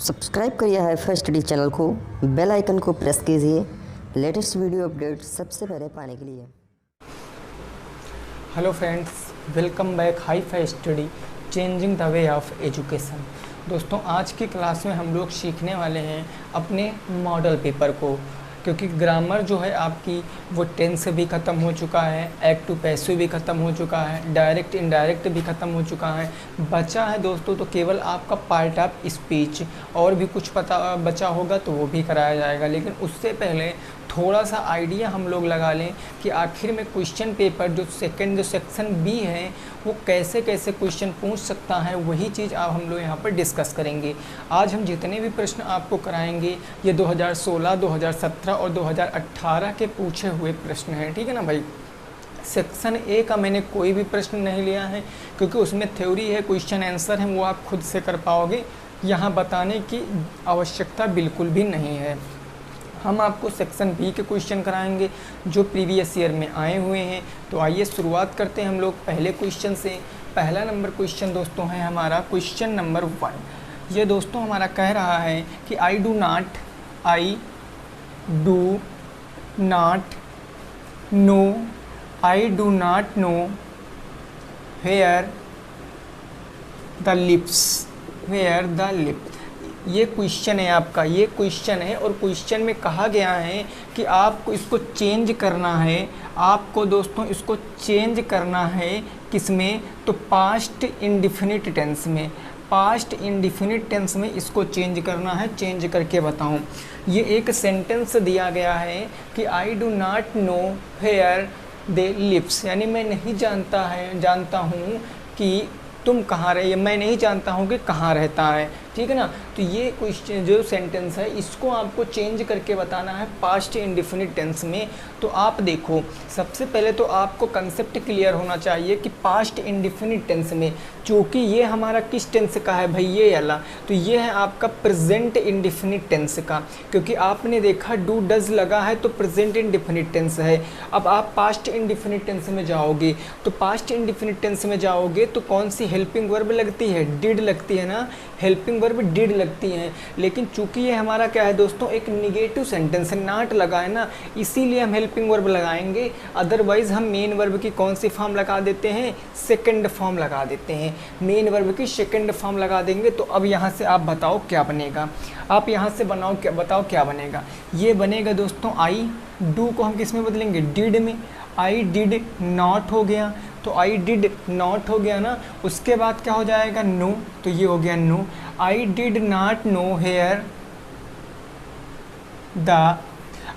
Subscribe करिए HiFi study channel को, bell icon को प्रेस कीजिए लेटेस्ट वीडियो अपडेट सबसे पहले पाने के लिए। Hello friends, welcome back HiFi study changing the way of education. दोस्तों, आज की क्लास में हम लोग सीखने वाले हैं अपने मॉडल पेपर को, क्योंकि ग्रामर जो है आपकी वो टेंस भी ख़त्म हो चुका है, एक्टिव पैसिव भी ख़त्म हो चुका है, डायरेक्ट इनडायरेक्ट भी ख़त्म हो चुका है। बचा है दोस्तों तो केवल आपका पार्ट ऑफ स्पीच, और भी कुछ पता बचा होगा तो वो भी कराया जाएगा। लेकिन उससे पहले थोड़ा सा आइडिया हम लोग लगा लें कि आखिर में क्वेश्चन पेपर जो सेक्शन बी है वो कैसे कैसे क्वेश्चन पूछ सकता है, वही चीज़ आप हम लोग यहाँ पर डिस्कस करेंगे। आज हम जितने भी प्रश्न आपको कराएंगे ये 2016, 2017 और 2018 के पूछे हुए प्रश्न हैं, ठीक है ना भाई। सेक्शन ए का मैंने कोई भी प्रश्न नहीं लिया है, क्योंकि उसमें थ्योरी है, क्वेश्चन आंसर है, वो आप खुद से कर पाओगे, यहाँ बताने की आवश्यकता बिल्कुल भी नहीं है। हम आपको सेक्शन बी के क्वेश्चन कराएंगे जो प्रीवियस ईयर में आए हुए हैं। तो आइए शुरुआत करते हैं हम लोग पहले क्वेश्चन से। पहला नंबर क्वेश्चन दोस्तों है हमारा क्वेश्चन नंबर 1। ये दोस्तों हमारा कह रहा है कि I do not know where the lips. ये क्वेश्चन है आपका, ये क्वेश्चन है, और क्वेश्चन में कहा गया है कि आपको इसको चेंज करना है। आपको दोस्तों इसको चेंज करना है किसमें, तो पास्ट इंडिफिनिट टेंस में। पास्ट इंडिफिनिट टेंस में इसको चेंज करना है। चेंज करके बताऊं, ये एक सेंटेंस दिया गया है कि I do not know where they lives, यानी मैं नहीं जानता हूँ कि तुम कहाँ रहे, मैं नहीं जानता हूँ कि कहाँ रहता है, ठीक है ना। तो ये क्वेश्चन जो सेंटेंस है इसको आपको चेंज करके बताना है पास्ट इंडिफिनिट टेंस में। तो आप देखो, सबसे पहले तो आपको कंसेप्ट क्लियर होना चाहिए कि पास्ट इंडिफिनिट टेंस में, चूँकि ये हमारा किस टेंस का है भाई, ये वाला, तो ये है आपका प्रेजेंट इंडिफिनिट टेंस का, क्योंकि आपने देखा डू डज लगा है तो प्रेजेंट इंडिफिनिट टेंस है। अब आप पास्ट इंडिफिनिट टेंस में जाओगे, तो पास्ट इंडिफिनिट टेंस में जाओगे तो कौन सी हेल्पिंग वर्ब लगती है, डिड लगती है ना, हेल्पिंग वर्ब डिड लगती हैं। लेकिन चूंकि ये हमारा क्या है दोस्तों, एक निगेटिव सेंटेंस है, नॉट लगा है ना, इसीलिए हम हेल्पिंग वर्ब लगाएंगे। अदरवाइज हम मेन वर्ब की कौन सी फॉर्म लगा देते हैं, सेकंड फॉर्म लगा देते हैं। मेन वर्ब की सेकंड फॉर्म लगा देंगे। तो अब यहाँ से आप बताओ क्या बनेगा, आप यहाँ से बताओ क्या बनेगा। ये बनेगा दोस्तों आई डू को हम किस में बदलेंगे, डिड में। आई डिड नॉट हो गया, तो आई डिड नॉट हो गया ना। उसके बाद क्या हो जाएगा, नो, तो ये हो गया know. I did not know where the.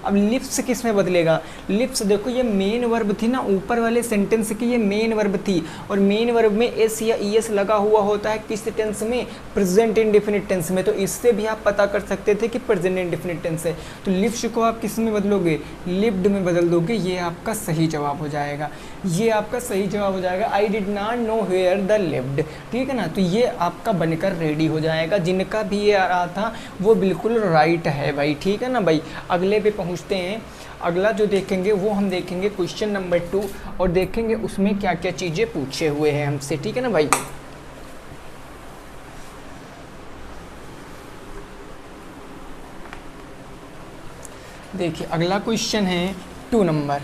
अब लिप्स किस में बदलेगा, लिप्स देखो ये मेन वर्ब थी ना, ऊपर वाले सेंटेंस की ये मेन वर्ब थी, और मेन वर्ब में एस या ईएस लगा हुआ होता है किस टेंस में, प्रेजेंट इंडेफिनिट टेंस में। तो इससे भी आप पता कर सकते थे कि प्रेजेंट इंडेफिनिट टेंस है। तो लिप्स को आप किस में बदलोगे, लिव्ड में बदल दोगे। ये आपका सही जवाब हो जाएगा, ये आपका सही जवाब हो जाएगा। I did not know where the lived, ठीक है ना। तो ये आपका बनकर रेडी हो जाएगा। जिनका भी ये आ रहा था वो बिल्कुल राइट है भाई, ठीक है ना भाई। अगले पे पहुँचते हैं। अगला जो देखेंगे वो हम देखेंगे क्वेश्चन नंबर 2, और देखेंगे उसमें क्या क्या चीज़ें पूछे हुए हैं हमसे, ठीक है ना भाई। देखिए अगला क्वेश्चन है 2 नंबर।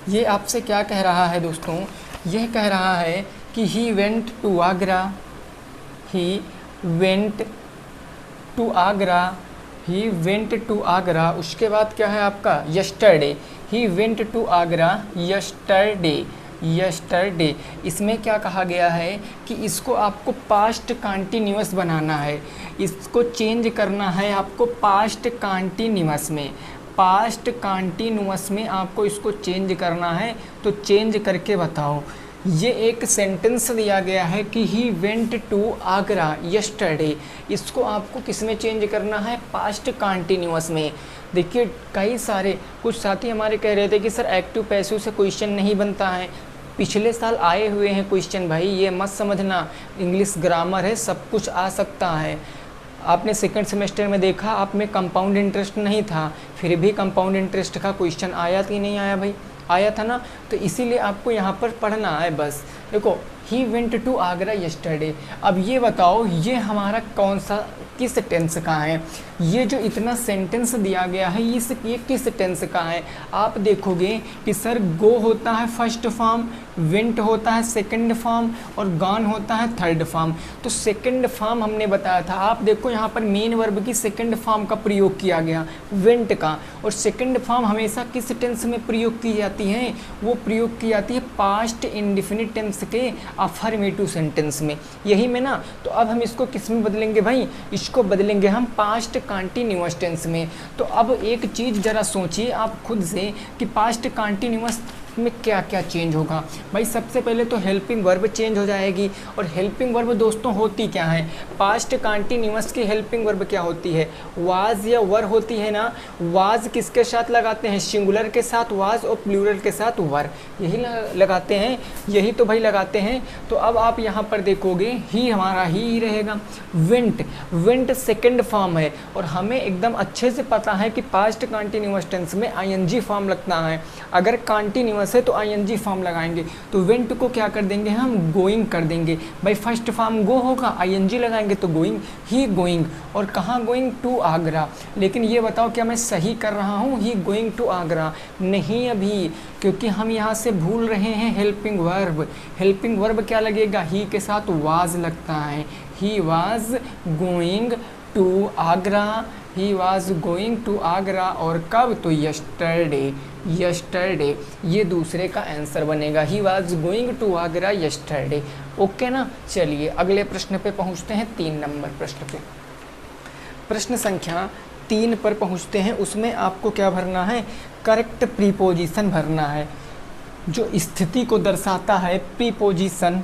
ये आपसे क्या कह रहा है दोस्तों, यह कह रहा है कि ही वेंट टू आगरा, उसके बाद क्या है आपका yesterday. He went to Agra yesterday. इसमें क्या कहा गया है कि इसको आपको पास्ट कंटिन्यूअस बनाना है, इसको चेंज करना है आपको पास्ट कंटिन्यूअस में। पास्ट कंटिन्यूअस में आपको इसको चेंज करना है, तो चेंज करके बताओ। ये एक सेंटेंस दिया गया है कि he went to Agra yesterday, इसको आपको किस में चेंज करना है, पास्ट कंटिन्यूअस में। देखिए कई सारे कुछ साथी हमारे कह रहे थे कि सर एक्टिव पैसिव से क्वेश्चन नहीं बनता है। पिछले साल आए हुए हैं क्वेश्चन भाई, ये मत समझना, इंग्लिश ग्रामर है, सब कुछ आ सकता है। आपने सेकंड सेमेस्टर में देखा, आप में कंपाउंड इंटरेस्ट नहीं था, फिर भी कंपाउंड इंटरेस्ट का क्वेश्चन आया कि नहीं आया भाई, आया था ना। तो इसीलिए आपको यहाँ पर पढ़ना है बस। देखो he went to Agra yesterday. अब ये बताओ ये हमारा कौन सा किस टेंस का है। ये जो इतना सेंटेंस दिया गया है ये किस टेंस का है। आप देखोगे कि सर गो होता है फर्स्ट फॉर्म, वेंट होता है सेकंड फॉर्म और गॉन होता है थर्ड फॉर्म। तो सेकंड फॉर्म हमने बताया था, आप देखो यहाँ पर मेन वर्ब की सेकंड फॉर्म का प्रयोग किया गया वेंट का। और सेकंड फॉर्म हमेशा किस टेंस में प्रयोग की जाती है, वो प्रयोग की जाती है पास्ट इंडेफिनिट टेंस के अफर्मेटिव सेंटेंस में, यही में ना। तो अब हम इसको किस में बदलेंगे भाई, इसको बदलेंगे हम पास्ट कंटिन्यूअस टेंस में। तो अब एक चीज़ ज़रा सोचिए आप खुद से कि पास्ट कंटिन्यूअस में क्या क्या चेंज होगा। भाई सबसे पहले तो हेल्पिंग वर्ब चेंज हो जाएगी। और हेल्पिंग वर्ब दोस्तों होती क्या है, पास्ट कंटिन्यूअस की हेल्पिंग वर्ब क्या होती है, वाज या वर होती है ना। वाज किसके साथ लगाते हैं, सिंगुलर के साथ वाज और प्लूरल के साथ वर, यही लगाते हैं, यही तो भाई लगाते हैं। तो अब आप यहाँ पर देखोगे ही हमारा ही रहेगा। वेंट, वेंट सेकेंड फॉर्म है और हमें एकदम अच्छे से पता है कि पास्ट कंटिन्यूअस टेंस में आईएनजी फॉर्म लगता है। अगर कंटिन्यूअस है तो आईएनजी फॉर्म लगाएंगे, तो वेंट को क्या कर देंगे हम, गोइंग कर देंगे। भाई फर्स्ट फॉर्म गो होगा, आईएनजी लगाएंगे तो गोइंग, ही गोइंग। और कहाँ गोइंग, टू आगरा। लेकिन ये बताओ क्या मैं सही कर रहा हूँ, ही गोइंग टू आगरा, नहीं अभी, क्योंकि हम यहाँ से भूल रहे हैं हेल्पिंग वर्ब। हेल्पिंग वर्ब क्या लगेगा, ही के साथ वाज लगता है। He was going to Agra, he was going to Agra. और कब, तो यस्टरडे, यस्टरडे ये दूसरे का आंसर बनेगा, he was going to Agra yesterday. Okay ना। चलिए अगले प्रश्न पे पहुंचते हैं, 3 नंबर प्रश्न पे। प्रश्न संख्या 3 पर पहुंचते हैं। उसमें आपको क्या भरना है, करेक्ट प्रीपोजिशन भरना है। जो स्थिति को दर्शाता है प्रीपोजिशन,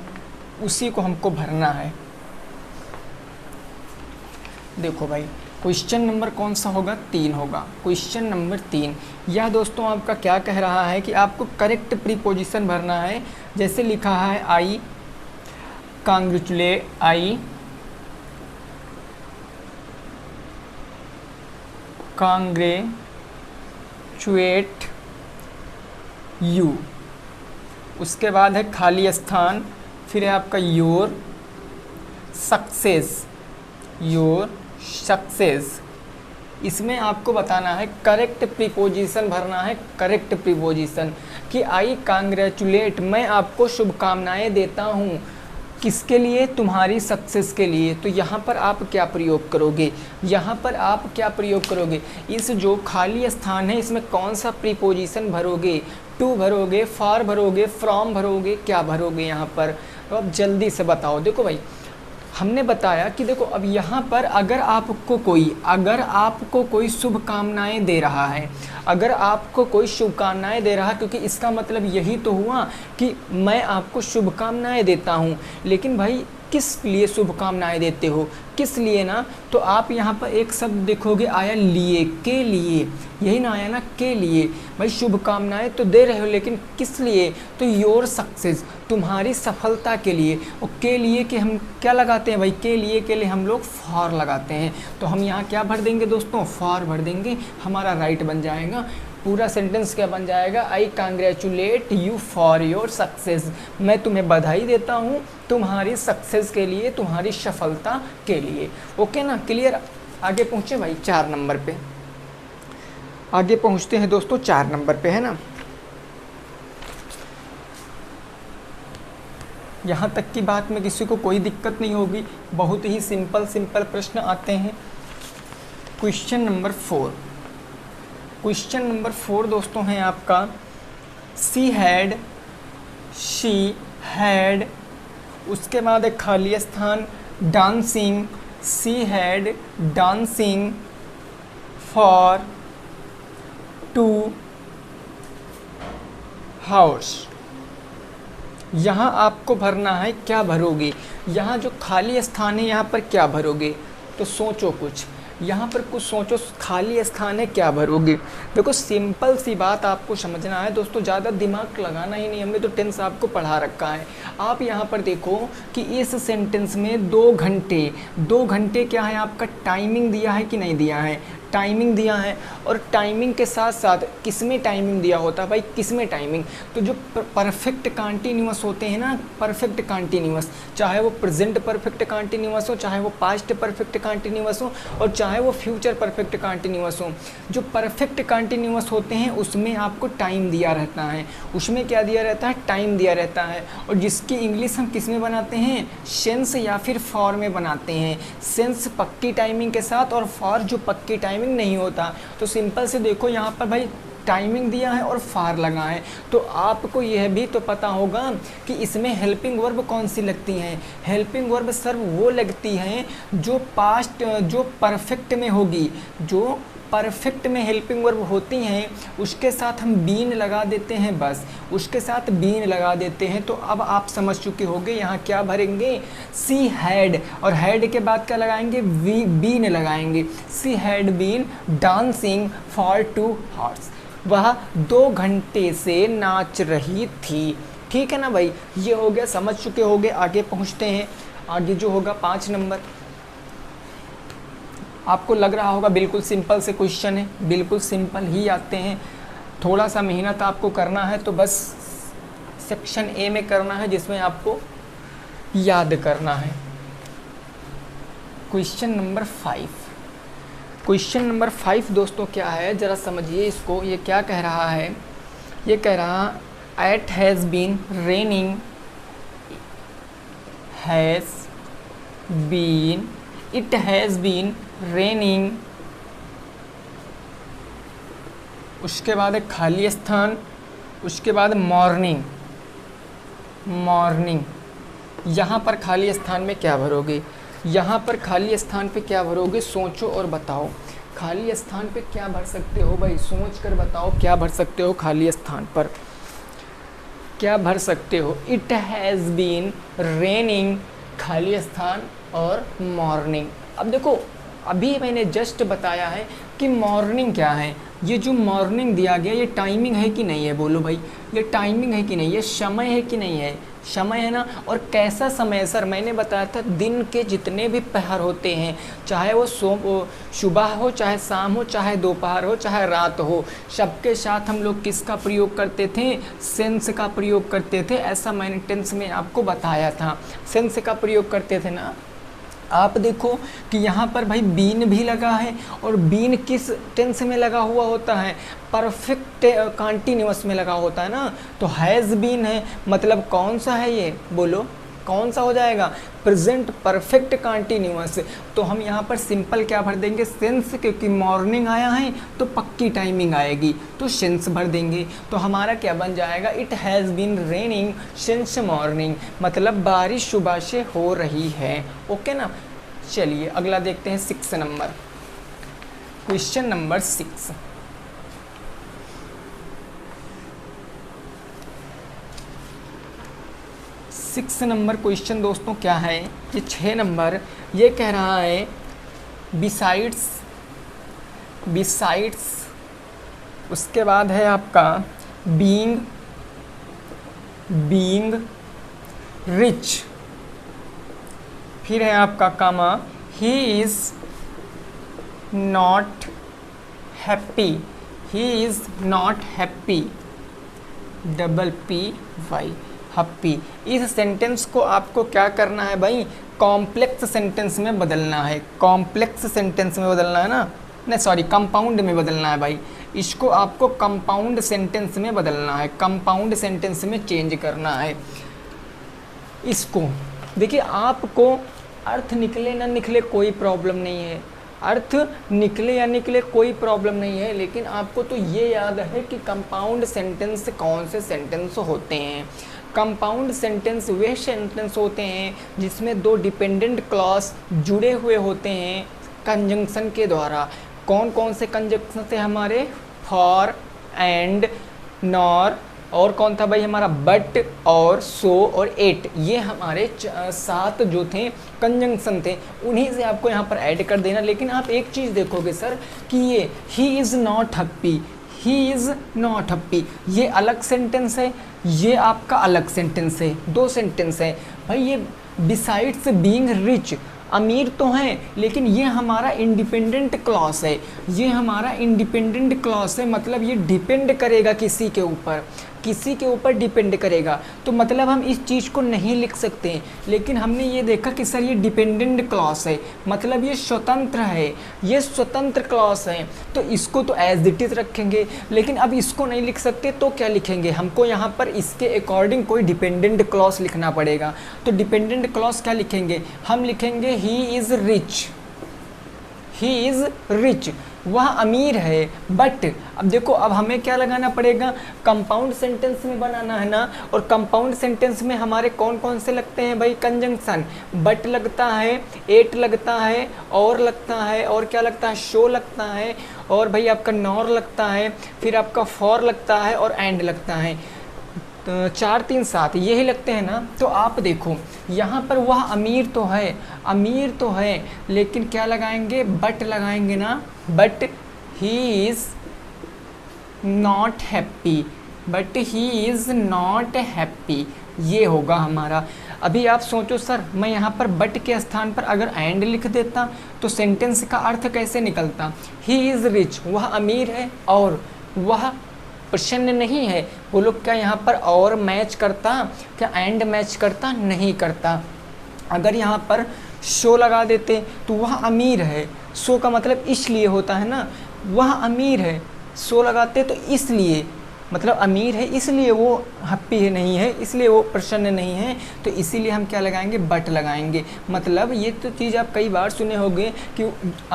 उसी को हमको भरना है। देखो भाई क्वेश्चन नंबर कौन सा होगा, 3 होगा। क्वेश्चन नंबर 3 यह दोस्तों आपका क्या कह रहा है कि आपको करेक्ट प्रीपोजिशन भरना है। जैसे लिखा है आई कांग्रेचुलेट, आई कांग्रेचुएट यू, उसके बाद है खाली स्थान, फिर है आपका योर सक्सेस, योर सक्सेस। इसमें आपको बताना है करेक्ट प्रीपोजिशन भरना है, करेक्ट प्रीपोजिशन कि आई कांग्रेचुलेट, मैं आपको शुभकामनाएं देता हूँ, किसके लिए, तुम्हारी सक्सेस के लिए। तो यहाँ पर आप क्या प्रयोग करोगे, यहाँ पर आप क्या प्रयोग करोगे, इस जो खाली स्थान है इसमें कौन सा प्रीपोजिशन भरोगे, टू भरोगे, फॉर भरोगे, फ्रॉम भरोगे, क्या भरोगे यहाँ पर। तो अब जल्दी से बताओ। देखो भाई हमने बताया कि देखो अब यहाँ पर अगर आपको कोई शुभकामनाएं दे रहा है, अगर आपको कोई शुभकामनाएं दे रहा है, क्योंकि इसका मतलब यही तो हुआ कि मैं आपको शुभकामनाएं देता हूँ। लेकिन भाई किस लिए शुभकामनाएं देते हो, किस लिए ना। तो आप यहाँ पर एक शब्द देखोगे आया लिए, के लिए, यही ना आया ना, के लिए। भाई शुभकामनाएं तो दे रहे हो लेकिन किस लिए, तो योर सक्सेस, तुम्हारी सफलता के लिए। और के लिए कि हम क्या लगाते हैं भाई, के लिए हम लोग फॉर लगाते हैं। तो हम यहाँ क्या भर देंगे दोस्तों, फॉर भर देंगे, हमारा राइट बन जाएगा। पूरा सेंटेंस क्या बन जाएगा, I congratulate you for your success, मैं तुम्हें बधाई देता हूँ तुम्हारी सक्सेस के लिए, तुम्हारी सफलता के लिए। ओके ना, क्लियर। आगे पहुँचे भाई 4 नंबर पे, आगे पहुँचते हैं दोस्तों 4 नंबर पे, है ना। यहाँ तक की बात में किसी को कोई दिक्कत नहीं होगी, बहुत ही सिंपल प्रश्न आते हैं। क्वेश्चन नंबर 4, क्वेश्चन नंबर 4 दोस्तों है आपका शी हैड, उसके बाद एक खाली स्थान dancing, she had dancing for 2 hours। यहाँ आपको भरना है, क्या भरोगे, यहाँ जो खाली स्थान है यहाँ पर क्या भरोगे। तो सोचो कुछ, यहाँ पर कुछ सोचो, खाली स्थान है क्या भरोगे। देखो सिंपल सी बात आपको समझना है दोस्तों, ज़्यादा दिमाग लगाना ही नहीं, हमने तो टेंस आपको पढ़ा रखा है। आप यहाँ पर देखो कि इस सेंटेंस में 2 घंटे क्या है, आपका टाइमिंग दिया है कि नहीं दिया है, टाइमिंग दिया है, और टाइमिंग के साथ साथ किस में टाइमिंग दिया होता है भाई, किस में टाइमिंग, तो जो परफेक्ट कंटिन्यूअस होते हैं ना, परफेक्ट कंटिन्यूअस, चाहे वो प्रेजेंट परफेक्ट कंटिन्यूअस हो, चाहे वो पास्ट परफेक्ट कंटिन्यूअस हो, और चाहे वो फ्यूचर परफेक्ट कंटिन्यूअस हो, जो परफेक्ट कंटिन्यूअस होते हैं उसमें आपको टाइम दिया रहता है, उसमें क्या दिया रहता है, टाइम दिया रहता है। और जिसकी इंग्लिश हम किस में बनाते हैं, सेंस या फिर फॉर में बनाते हैं, सेंस पक्की टाइमिंग के साथ और फॉर जो पक्की टाइमिंग नहीं होता। तो सिंपल से देखो यहाँ पर भाई टाइमिंग दिया है और फार लगा है, तो आपको यह भी तो पता होगा कि इसमें हेल्पिंग वर्ब कौन सी लगती हैं। हेल्पिंग वर्ब सर वो लगती हैं जो पास्ट जो परफेक्ट में होगी, जो परफेक्ट में हेल्पिंग वर्ब होती हैं उसके साथ हम बीन लगा देते हैं, बस उसके साथ बीन लगा देते हैं। तो अब आप समझ चुके होंगे यहाँ क्या भरेंगे, सी हैड, और हैड के बाद क्या लगाएंगे, बीन लगाएंगे। She had been dancing for 2 hours, वह 2 घंटे से नाच रही थी। ठीक है ना भाई, ये हो गया, समझ चुके होंगे। आगे पहुँचते हैं, आगे जो होगा 5 नंबर। आपको लग रहा होगा बिल्कुल सिंपल से क्वेश्चन है, बिल्कुल सिंपल ही आते हैं, थोड़ा सा मेहनत आपको करना है, तो बस सेक्शन ए में करना है जिसमें आपको याद करना है। क्वेश्चन नंबर 5, क्वेश्चन नंबर 5 दोस्तों क्या है, ज़रा समझिए इसको। ये क्या कह रहा है, ये कह रहा it has been raining, it has been raining, उसके बाद एक खाली स्थान, उसके बाद मॉर्निंग, यहाँ पर खाली स्थान में क्या भरोगे, यहाँ पर खाली स्थान पे क्या भरोगे, सोचो और बताओ। खाली स्थान पे क्या भर सकते हो भाई, सोच कर बताओ क्या भर सकते हो, खाली स्थान पर क्या भर सकते हो। इट हैज़ बीन रेनिंग, खाली स्थान और मॉर्निंग। अब देखो अभी मैंने जस्ट बताया है कि मॉर्निंग क्या है, ये जो मॉर्निंग दिया गया ये टाइमिंग है कि नहीं है, बोलो भाई, ये टाइमिंग है कि नहीं, ये समय है कि नहीं है, समय है ना। और कैसा समय है सर, मैंने बताया था दिन के जितने भी पहर होते हैं, चाहे वो सुबह हो, चाहे शाम हो, चाहे दोपहर हो, चाहे रात हो, सबके साथ हम लोग किसका प्रयोग करते थे, सेंस का प्रयोग करते थे। ऐसा मैंने टेंस में आपको बताया था, सेंस का प्रयोग करते थे ना। आप देखो कि यहाँ पर भाई बीन भी लगा है, और बीन किस टेंस में लगा हुआ होता है, परफेक्ट कंटिन्यूअस में लगा होता है ना। तो हैज़ बीन है, मतलब कौन सा है ये, बोलो कौन सा हो जाएगा, प्रेजेंट परफेक्ट कंटिन्यूअस। तो हम यहाँ पर सिंपल क्या भर देंगे, सेंस, क्योंकि मॉर्निंग आया है तो पक्की टाइमिंग आएगी, तो सेंस भर देंगे। तो हमारा क्या बन जाएगा, it has been raining since morning, मतलब बारिश सुबह से हो रही है। ओके ना, चलिए अगला देखते हैं 6 number, question number 6। Six number question दोस्तों क्या है, ये 6 नंबर, ये कह रहा है बिसाइड्स, उसके बाद है आपका बीइंग रिच, फिर है आपका comma he is not happy, PPY happy. इस सेंटेंस को आपको क्या करना है भाई, कॉम्प्लेक्स सेंटेंस में बदलना है, कॉम्प्लेक्स सेंटेंस में बदलना है ना, नहीं सॉरी कंपाउंड में बदलना है भाई, इसको आपको कंपाउंड सेंटेंस में बदलना है, कंपाउंड सेंटेंस में चेंज करना है इसको। देखिए आपको अर्थ निकले ना निकले कोई प्रॉब्लम नहीं है, अर्थ निकले या निकले कोई प्रॉब्लम नहीं है, लेकिन आपको तो ये याद है कि कंपाउंड सेंटेंस कौन से सेंटेंस होते हैं। कंपाउंड सेंटेंस वे सेंटेंस होते हैं जिसमें 2 डिपेंडेंट क्लॉज जुड़े हुए होते हैं कंजंक्शन के द्वारा। कौन कौन से कंजंक्शन थे हमारे, फॉर एंड नॉर, और कौन था भाई हमारा, बट और सो और एट, ये हमारे 7 जो थे कंजंक्शन थे, उन्हीं से आपको यहाँ पर ऐड कर देना। लेकिन आप एक चीज़ देखोगे सर कि ये ही इज़ नॉट हैप्पी, ये अलग सेंटेंस है, ये आपका अलग सेंटेंस है, 2 सेंटेंस है भाई। ये बिसाइड्स बीइंग रिच, अमीर तो हैं, लेकिन ये हमारा इंडिपेंडेंट क्लॉज है, ये हमारा इंडिपेंडेंट क्लॉज है, मतलब ये डिपेंड करेगा किसी के ऊपर, किसी के ऊपर डिपेंड करेगा। तो मतलब हम इस चीज़ को नहीं लिख सकते, लेकिन हमने ये देखा कि सर ये डिपेंडेंट क्लॉज है, मतलब ये स्वतंत्र है, ये स्वतंत्र क्लॉज है, तो इसको तो एज इट इज़ रखेंगे। लेकिन अब इसको नहीं लिख सकते तो क्या लिखेंगे, हमको यहाँ पर इसके अकॉर्डिंग कोई डिपेंडेंट क्लॉज लिखना पड़ेगा। तो डिपेंडेंट क्लॉज क्या लिखेंगे, हम लिखेंगे he is rich, he is rich, वह अमीर है। बट अब देखो, अब हमें क्या लगाना पड़ेगा, कंपाउंड सेंटेंस में बनाना है ना, और कंपाउंड सेंटेंस में हमारे कौन कौन से लगते हैं भाई, कंजंक्शन, बट लगता है, एट लगता है, और लगता है, और क्या लगता है, शो लगता है, और भाई आपका नॉर लगता है, फिर आपका फॉर लगता है, और एंड लगता है। तो 4 3 7 यही लगते हैं ना। तो आप देखो यहाँ पर वह अमीर तो है, अमीर तो है, लेकिन क्या लगाएंगे, बट लगाएंगे ना, but he is not happy, but he is not happy, ये होगा हमारा। अभी आप सोचो सर, मैं यहाँ पर बट के स्थान पर अगर एंड लिख देता तो सेंटेंस का अर्थ कैसे निकलता, ही इज़ रिच, वह अमीर है और वह प्रसन्न नहीं है। बोलो क्या यहाँ पर और मैच करता, क्या एंड मैच करता, नहीं करता। अगर यहाँ पर शो लगा देते तो वह अमीर है, शो का मतलब इसलिए होता है ना, वह अमीर है, शो लगाते तो इसलिए, मतलब अमीर है इसलिए वो हैप्पी है, नहीं है इसलिए वो प्रसन्न नहीं है, तो इसीलिए हम क्या लगाएंगे, बट लगाएंगे। मतलब ये तो चीज़ आप कई बार सुने होंगे कि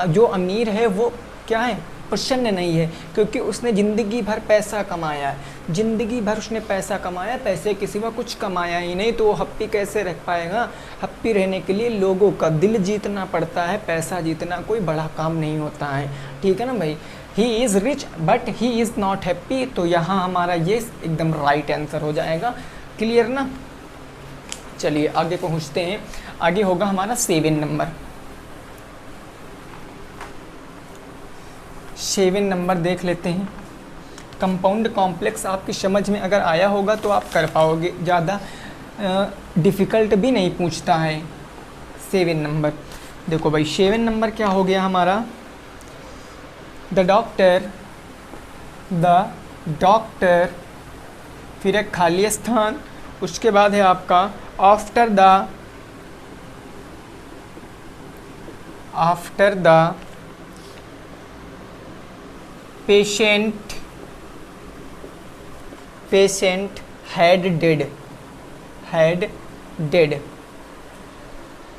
जो अमीर है वो क्या है, प्रसन्न नहीं है, क्योंकि उसने ज़िंदगी भर पैसा कमाया है, ज़िंदगी भर उसने पैसा कमाया, पैसे के सिवा कुछ कमाया ही नहीं, तो वो हैप्पी कैसे रह पाएगा। हैप्पी रहने के लिए लोगों का दिल जीतना पड़ता है, पैसा जीतना कोई बड़ा काम नहीं होता है, ठीक है ना भाई। He is rich but he is not happy, तो यहाँ हमारा ये एकदम राइट आंसर हो जाएगा। क्लियर ना। चलिए आगे पहुँचते हैं, आगे होगा हमारा 7 नंबर। 7 नंबर देख लेते हैं। कंपाउंड कॉम्प्लेक्स आपकी समझ में अगर आया होगा तो आप कर पाओगे, ज़्यादा डिफ़िकल्ट भी नहीं पूछता है। 7 नंबर देखो भाई, 7 नंबर क्या हो गया हमारा, द डॉक्टर, फिर एक खाली स्थान, उसके बाद है आपका after the patient had dead.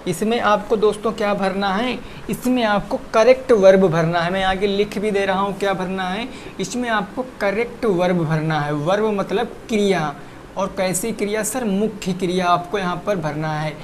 इसमें आपको दोस्तों क्या भरना है, इसमें आपको करेक्ट वर्ब भरना है। मैं आगे लिख भी दे रहा हूँ क्या भरना है, इसमें आपको करेक्ट वर्ब भरना है। वर्ब मतलब क्रिया, और कैसी क्रिया सर, मुख्य क्रिया आपको यहाँ पर भरना है।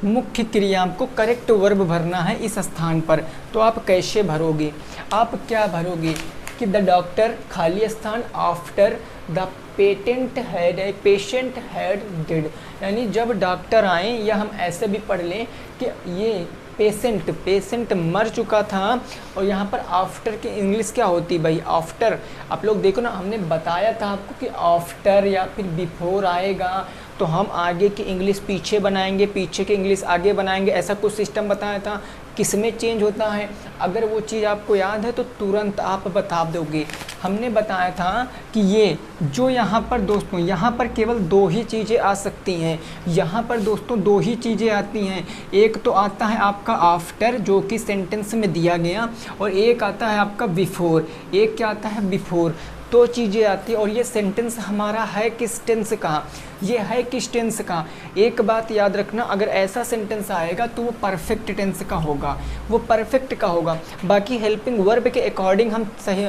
मुख्य क्रिया आपको करेक्ट वर्ब भरना है इस स्थान पर। तो आप कैसे भरोगे, आप क्या भरोगे कि द डॉक्टर खाली स्थान after the patient had dead, यानी जब डॉक्टर आए, या हम ऐसे भी पढ़ लें कि ये पेशेंट मर चुका था, और यहाँ पर आफ्टर की इंग्लिश क्या होती भाई, आफ्टर। आप लोग देखो ना, हमने बताया था आपको कि आफ्टर या फिर बिफोर आएगा तो हम आगे की इंग्लिश पीछे बनाएंगे, पीछे की इंग्लिश आगे बनाएंगे, ऐसा कुछ सिस्टम बताया था। किसमें चेंज होता है, अगर वो चीज़ आपको याद है तो तुरंत आप बता दोगे। हमने बताया था कि ये जो यहाँ पर दोस्तों, यहाँ पर केवल 2 ही चीज़ें आ सकती हैं। यहाँ पर दोस्तों 2 ही चीज़ें आती हैं। एक तो आता है आपका आफ्टर, जो कि सेंटेंस में दिया गया, और एक आता है आपका बिफोर। एक क्या आता है, बिफोर। 2 चीज़ें आती हैं, और ये सेंटेंस हमारा है किस टेंस का, ये है किस टेंस का। एक बात याद रखना, अगर ऐसा सेंटेंस आएगा तो वो परफेक्ट टेंस का होगा, वो परफेक्ट का होगा। बाकी हेल्पिंग वर्ब के अकॉर्डिंग हम सही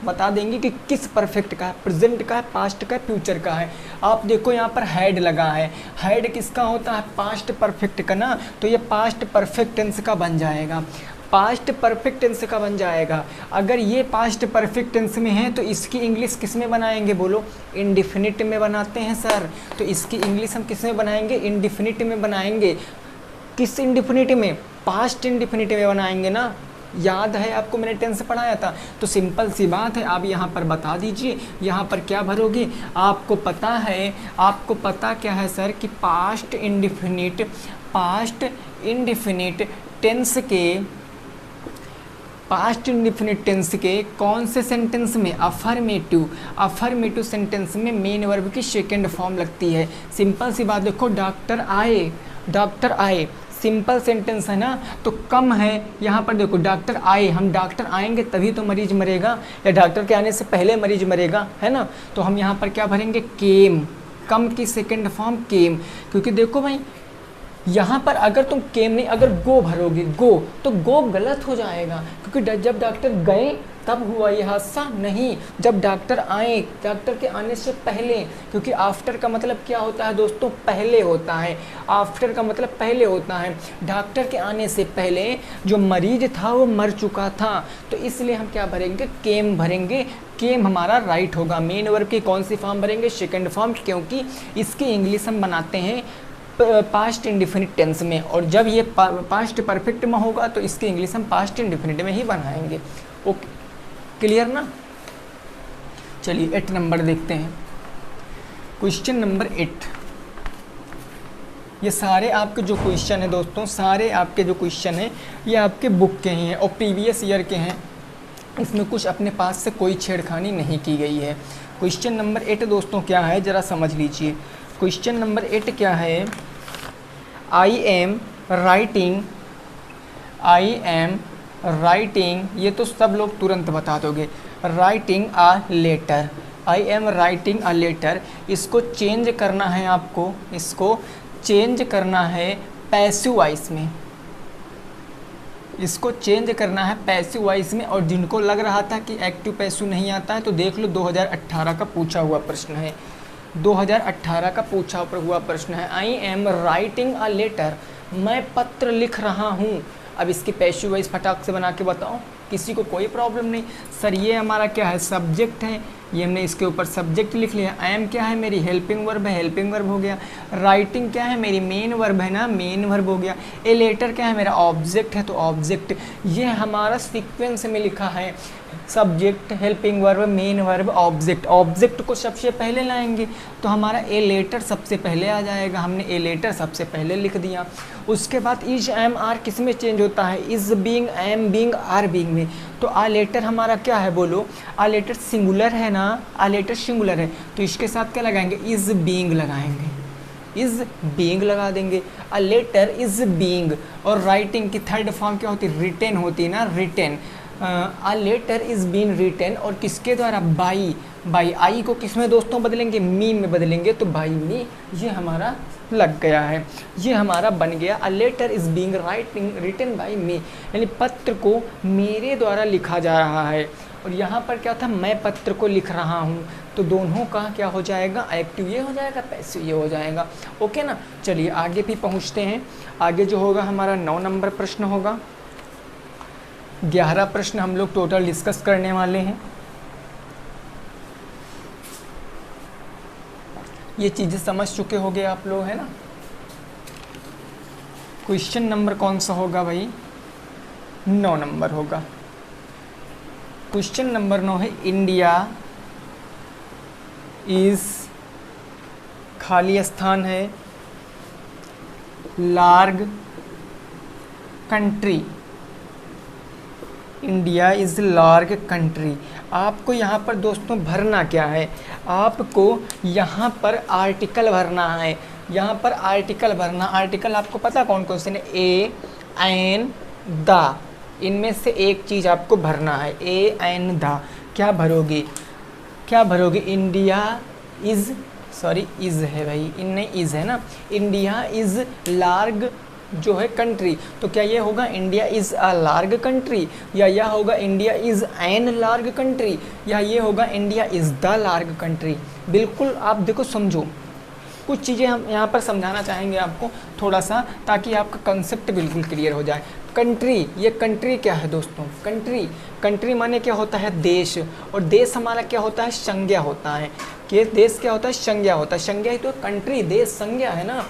बता देंगे कि किस परफेक्ट का है, प्रेजेंट का है, पास्ट का है, फ्यूचर का है। आप देखो यहाँ पर हैड लगा है, हैड किसका होता है, पास्ट परफेक्ट का ना, तो ये पास्ट परफेक्ट टेंस का बन जाएगा, पास्ट परफेक्ट टेंस का बन जाएगा। अगर ये पास्ट परफेक्ट टेंस में है तो इसकी इंग्लिश किस में बनाएंगे, बोलो, इंडिफिनिट में बनाते हैं सर। तो इसकी इंग्लिश हम किस में बनाएंगे, इंडिफिनिट में बनाएंगे। किस इंडिफिनिट में, पास्ट इंडिफिनिट में बनाएंगे ना। याद है आपको, मैंने टेंस पढ़ाया था। तो सिंपल सी बात है, आप यहाँ पर बता दीजिए, यहाँ पर क्या भरोगे। आपको पता है, आपको पता क्या है सर कि पास्ट इंडिफिनिट टेंस के पास्ट इंडिफिनिट टेंस के कौन से सेंटेंस में अफर्मेटिव सेंटेंस में मेन वर्ब की सेकेंड फॉर्म लगती है। सिंपल सी बात देखो, डॉक्टर आए सिंपल सेंटेंस है ना, तो कम है यहाँ पर देखो डॉक्टर आए, हम डॉक्टर आएंगे तभी तो मरीज मरेगा, या डॉक्टर के आने से पहले मरीज मरेगा, है ना। तो हम यहाँ पर क्या भरेंगे, केम, कम की सेकेंड फॉर्म केम। क्योंकि देखो भाई यहाँ पर अगर तुम केम नहीं, अगर गो भरोगे गो, तो गो गलत हो जाएगा, क्योंकि जब डॉक्टर गए तब हुआ ये हादसा नहीं, जब डॉक्टर आए, डॉक्टर के आने से पहले, क्योंकि आफ्टर का मतलब क्या होता है दोस्तों, पहले होता है। आफ्टर का मतलब पहले होता है, डॉक्टर के आने से पहले जो मरीज था वो मर चुका था, तो इसलिए हम क्या भरेंगे, केम भरेंगे। केम हमारा राइट होगा। मेन वर्ब की कौन सी फॉर्म भरेंगे, सेकेंड फॉर्म, क्योंकि इसकी इंग्लिश हम बनाते हैं पास्ट इंडिफिनिट टेंस में, और जब ये पास्ट परफेक्ट में होगा तो इसकी इंग्लिश हम पास्ट इंडिफिनिट में ही बनाएंगे। ओके, क्लियर ना। चलिए 8 नंबर देखते हैं। क्वेश्चन नंबर 8, ये सारे आपके जो क्वेश्चन है दोस्तों, सारे आपके जो क्वेश्चन हैं ये आपके बुक के ही हैं और प्रीवियस ईयर के हैं, इसमें कुछ अपने पास से कोई छेड़खानी नहीं की गई है। क्वेश्चन नंबर 8 दोस्तों क्या है, ज़रा समझ लीजिए। क्वेश्चन नंबर 8 क्या है, आई एम राइटिंग, ये तो सब लोग तुरंत बता दोगे, writing a letter, I am writing a letter, इसको चेंज करना है आपको, इसको चेंज करना है पैसिव वॉइस में, इसको चेंज करना है पैसिव वॉइस में। और जिनको लग रहा था कि एक्टिव पैसिव नहीं आता है, तो देख लो 2018 का पूछा हुआ प्रश्न है, 2018 का पूछा हुआ प्रश्न है। I am writing a letter, मैं पत्र लिख रहा हूँ। अब इसकी पैसिव वॉइस फटाक से बना के बताओ, किसी को कोई प्रॉब्लम नहीं। सर ये हमारा क्या है, सब्जेक्ट है, ये हमने इसके ऊपर सब्जेक्ट लिख लिया। एम क्या है, मेरी हेल्पिंग वर्ब है, हेल्पिंग वर्ब हो गया। राइटिंग क्या है, मेरी मेन वर्ब है ना, मेन वर्ब हो गया। ए लेटर क्या है, मेरा ऑब्जेक्ट है, तो ऑब्जेक्ट। ये हमारा सीक्वेंस में लिखा है, subject, helping verb, main verb, object. Object को सबसे पहले लाएंगे तो हमारा ए लेटर सबसे पहले आ जाएगा, हमने ए लेटर सबसे पहले लिख दिया। उसके बाद इज, एम, आर किस में चेंज होता है, is being, am being, are being में। तो आ लेटर हमारा क्या है, बोलो, आ लेटर सिंगुलर है ना, आ लेटर सिंगुलर है, तो इसके साथ क्या लगाएंगे, इज बीइंग लगाएंगे, इज बीइंग लगा देंगे। A letter is being. और राइटिंग की थर्ड फॉर्म क्या होती है, रिटेन होती है ना, written. A letter is been written, और किसके द्वारा, बाई, बाई। आई को किस में दोस्तों बदलेंगे, मी में बदलेंगे, तो बाई मी, ये हमारा लग गया है, ये हमारा बन गया। A letter is being written by me, यानी पत्र को मेरे द्वारा लिखा जा रहा है। और यहाँ पर क्या था, मैं पत्र को लिख रहा हूँ, तो दोनों का क्या हो जाएगा, एक्टिव ये हो जाएगा, पैसिव ये हो जाएगा। ओके ना। चलिए आगे भी पहुँचते हैं। आगे जो होगा हमारा 9 नंबर प्रश्न होगा। 11 प्रश्न हम लोग टोटल डिस्कस करने वाले हैं। ये चीज़ें समझ चुके होंगे आप लोग, है ना। क्वेश्चन नंबर कौन सा होगा भाई, 9 नंबर होगा। क्वेश्चन नंबर 9 है, इंडिया इज, खाली स्थान है, large country, India is large country. आपको यहाँ पर दोस्तों भरना क्या है, आपको यहाँ पर आर्टिकल भरना है, यहाँ पर आर्टिकल भरना। आर्टिकल आपको पता कौन कौन से, ए, एन, द, इनमें से एक चीज़ आपको भरना है, ए, एन, द। क्या भरोगे, क्या भरोगे, इंडिया इज़, सॉरी इज़ है भाई, इनमें इज़ है ना, इंडिया इज़ लार्ज जो है कंट्री, तो क्या ये होगा India is a large country, या यह होगा India is an large country, या ये होगा India is the large country. बिल्कुल आप देखो, समझो, कुछ चीज़ें हम यहाँ पर समझाना चाहेंगे आपको थोड़ा सा, ताकि आपका कंसेप्ट बिल्कुल क्लियर हो जाए। कंट्री, ये कंट्री क्या है दोस्तों, कंट्री, कंट्री माने क्या होता है, देश। और देश हमारा क्या होता है, संज्ञा होता है। कि देश क्या होता है, संज्ञा होता है। संज्ञा ही तो कंट्री, देश संज्ञा है ना।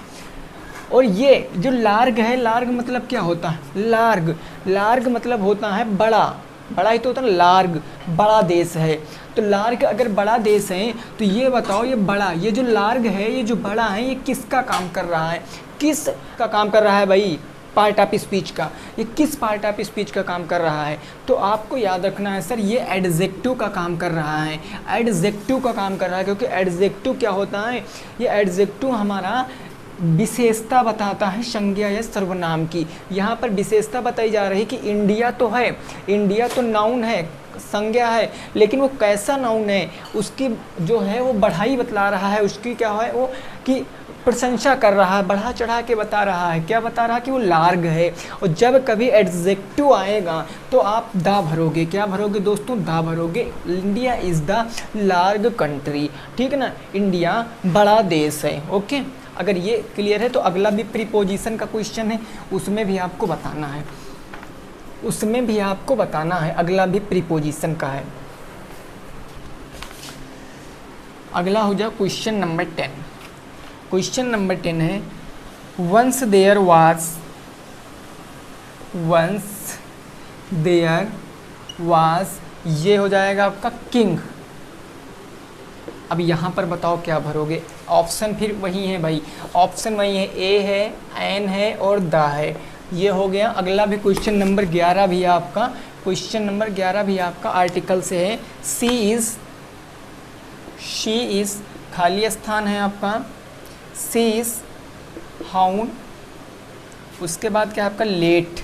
और ये जो लार्ग है, लार्ग मतलब क्या होता है, लार्ग, लार्ग मतलब होता है बड़ा, बड़ा ही तो होता है लार्ग, बड़ा देश है। तो लार्ग अगर बड़ा देश है, तो ये बताओ, ये बड़ा, ये जो लार्ग है, ये जो बड़ा है, ये किसका काम कर रहा है, किस का काम कर रहा है भाई, पार्ट ऑफ स्पीच का, ये किस पार्ट ऑफ स्पीच का काम कर रहा है? तो आपको याद रखना है सर, ये एडजेक्टिव का काम कर रहा है, एडजेक्टिव का काम कर रहा है। क्योंकि एडजेक्टिव क्या होता है? ये एडजेक्टिव हमारा विशेषता बताता है संज्ञा या सर्वनाम की। यहाँ पर विशेषता बताई जा रही है कि इंडिया तो है, इंडिया तो नाउन है, संज्ञा है, लेकिन वो कैसा नाउन है उसकी जो है वो बढ़ाई बतला रहा है, उसकी क्या है वो कि प्रशंसा कर रहा है, बढ़ा चढ़ा के बता रहा है। क्या बता रहा है? कि वो लार्ग है। और जब कभी एडजेक्टिव आएगा तो आप दा भरोगे। क्या भरोगे दोस्तों? दा भरोगे। India is the large country, ठीक है ना, इंडिया बड़ा देश है। ओके, अगर ये क्लियर है तो अगला भी प्रीपोजिशन का क्वेश्चन है, उसमें भी आपको बताना है, उसमें भी आपको बताना है, अगला भी प्रीपोजिशन का है। अगला हो जाए क्वेश्चन नंबर 10। क्वेश्चन नंबर 10 है वंस देयर वाज, ये हो जाएगा आपका किंग। अब यहाँ पर बताओ क्या भरोगे? ऑप्शन फिर वही है भाई, ऑप्शन वही है, ए है, एन है और द है। ये हो गया। अगला भी क्वेश्चन नंबर 11 भी आपका, क्वेश्चन नंबर 11 भी आपका आर्टिकल से है। शी इज़ खाली स्थान है आपका, सी इज़ हाउन, उसके बाद क्या आपका लेट।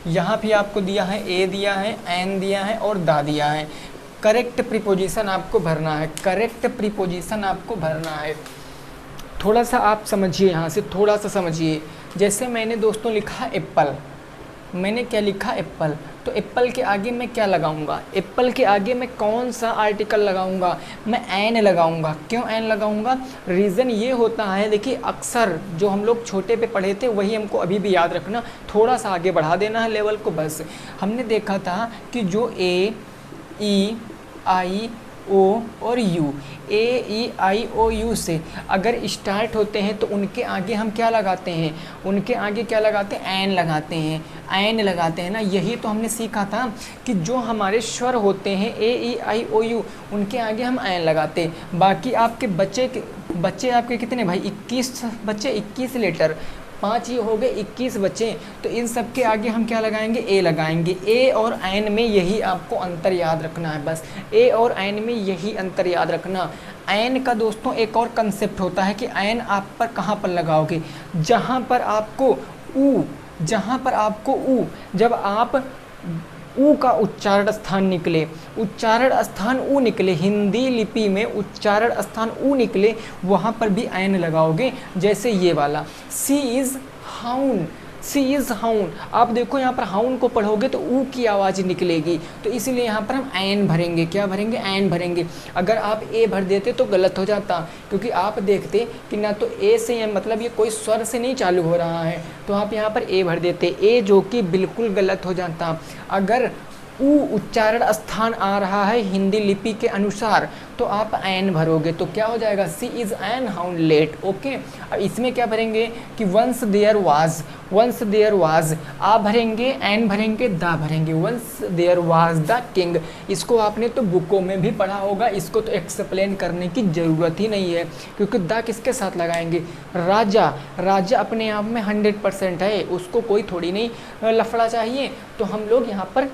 यहाँ भी आपको दिया है, ए दिया है, एन दिया है और दा दिया है। करेक्ट प्रीपोजिशन आपको भरना है, करेक्ट प्रीपोजिशन आपको भरना है। थोड़ा सा आप समझिए, यहाँ से थोड़ा सा समझिए। जैसे मैंने दोस्तों लिखा एप्पल, मैंने क्या लिखा? एप्पल। तो एप्पल के आगे मैं क्या लगाऊंगा? एप्पल के आगे मैं कौन सा आर्टिकल लगाऊंगा? मैं एन लगाऊंगा। क्यों एन लगाऊंगा? रीज़न ये होता है, देखिए अक्सर जो हम लोग छोटे पे पढ़े थे वही हमको अभी भी याद रखना, थोड़ा सा आगे बढ़ा देना है लेवल को बस। हमने देखा था कि जो ए, ई, आई, ओ और you, A, E, I, O, you से अगर स्टार्ट होते हैं तो उनके आगे हम क्या लगाते हैं? उनके आगे क्या लगाते हैं? एन लगाते हैं, एन लगाते हैं ना। यही तो हमने सीखा था कि जो हमारे स्वर होते हैं ए, ई, आई, ओ, यू, उनके आगे हम एन लगाते हैं। बाकी आपके बच्चे आपके कितने भाई? 21 बच्चे, 21 लेटर, 5 ये हो गए, 21 बचे। तो इन सब के आगे हम क्या लगाएंगे? ए लगाएंगे। ए और एन में यही आपको अंतर याद रखना है बस, ए और एन में यही अंतर याद रखना। एन का दोस्तों एक और कंसेप्ट होता है कि एन आप पर कहाँ पर लगाओगे? जहाँ पर आपको ऊ, जहाँ पर आपको ऊ, जब आप ऊ का उच्चारण स्थान निकले, उच्चारण स्थान ऊ निकले, हिंदी लिपि में उच्चारण स्थान ऊ निकले, वहाँ पर भी एन लगाओगे। जैसे ये वाला सी इज़ हाउन, सी इज़ हाउन। आप देखो यहाँ पर हाउन को पढ़ोगे तो ऊ की आवाज़ निकलेगी, तो इसलिए यहाँ पर हम एन भरेंगे। क्या भरेंगे? एन भरेंगे। अगर आप ए भर देते तो गलत हो जाता, क्योंकि आप देखते कि ना तो ए से मतलब ये कोई स्वर से नहीं चालू हो रहा है, तो आप यहाँ पर ए भर देते, ए जो कि बिल्कुल गलत हो जाता। अगर ऊ उच्चारण स्थान आ रहा है हिंदी लिपि के अनुसार तो आप एन भरोगे, तो क्या हो जाएगा? She is an hour late. Okay, अब इसमें क्या भरेंगे कि once there was, once there was, a भरेंगे, एन भरेंगे, दा भरेंगे। Once there was the king, इसको आपने तो बुकों में भी पढ़ा होगा, इसको तो एक्सप्लेन करने की ज़रूरत ही नहीं है, क्योंकि दा किसके साथ लगाएंगे? राजा। राजा अपने आप में 100% है, उसको कोई थोड़ी नहीं लफड़ा चाहिए, तो हम लोग यहाँ पर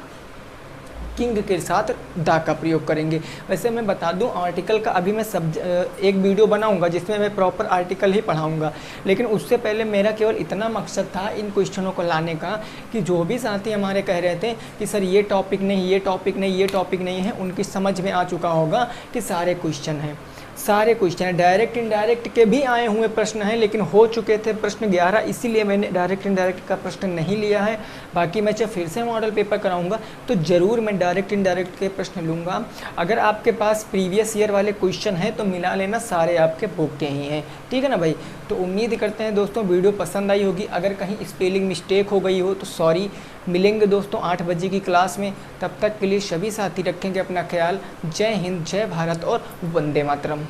किंग के साथ दा का प्रयोग करेंगे। वैसे मैं बता दूं, आर्टिकल का अभी मैं एक वीडियो बनाऊंगा जिसमें मैं प्रॉपर आर्टिकल ही पढ़ाऊंगा, लेकिन उससे पहले मेरा केवल इतना मकसद था इन क्वेश्चनों को लाने का कि जो भी साथी हमारे कह रहे थे कि सर ये टॉपिक नहीं, ये टॉपिक नहीं, ये टॉपिक नहीं है, उनकी समझ में आ चुका होगा कि सारे क्वेश्चन हैं, सारे क्वेश्चन डायरेक्ट इनडायरेक्ट के भी आए हुए प्रश्न हैं, लेकिन हो चुके थे प्रश्न 11, इसीलिए मैंने डायरेक्ट इनडायरेक्ट का प्रश्न नहीं लिया है। बाकी मैं जब फिर से मॉडल पेपर कराऊंगा तो ज़रूर मैं डायरेक्ट इनडायरेक्ट के प्रश्न लूँगा। अगर आपके पास प्रीवियस ईयर वाले क्वेश्चन हैं तो मिला लेना, सारे आपके बुक के ही हैं, ठीक है ना भाई। तो उम्मीद करते हैं दोस्तों वीडियो पसंद आई होगी। अगर कहीं स्पेलिंग मिस्टेक हो गई हो तो सॉरी। मिलेंगे दोस्तों 8 बजे की क्लास में, तब तक के लिए सभी साथी रखेंगे अपना ख्याल। जय हिंद, जय भारत और वंदे मातरम।